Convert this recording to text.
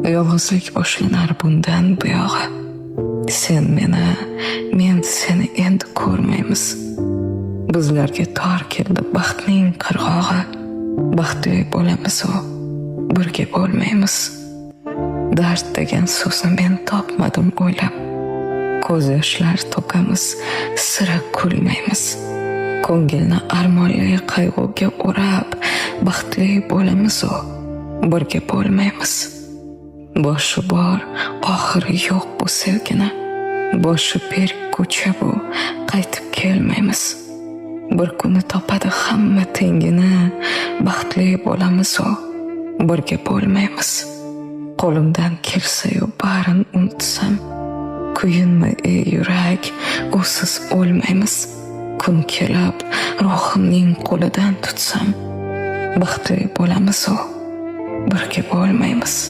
Yolg'izlik boshlanar bundan buyog'i. Sen meni, men seni endi ko'rmaymiz. Bizlarga tor keldi baxtning qirg'og'i. Baxtli bo'lamiz u, birga bo'lmaymiz. Dard degan so'zni men topmadim o'ylab. Ko'z yoshlar to'kamiz, sira kulmaymiz. Ko'ngilni armonli qayg'uga o'rab, baxtli bo'lamiz u, birga bo'lmaymiz. Boshi bor, oxiri yo'q bu sevgini. Boshi berk ko'cha bu, qaytib kelmaymiz. Bir kuni topadi hamma tengini, baxtli bo'lamiz u, birga bo'lmaymiz. Qo'limdan kelsa-yu barin unutsam, kuyinma ey yurak, usiz o'lmaymiz. Kun kelib ruhimning qo'lidan tutsam, baxtli bo'lamiz u, birga bo'lmaymiz.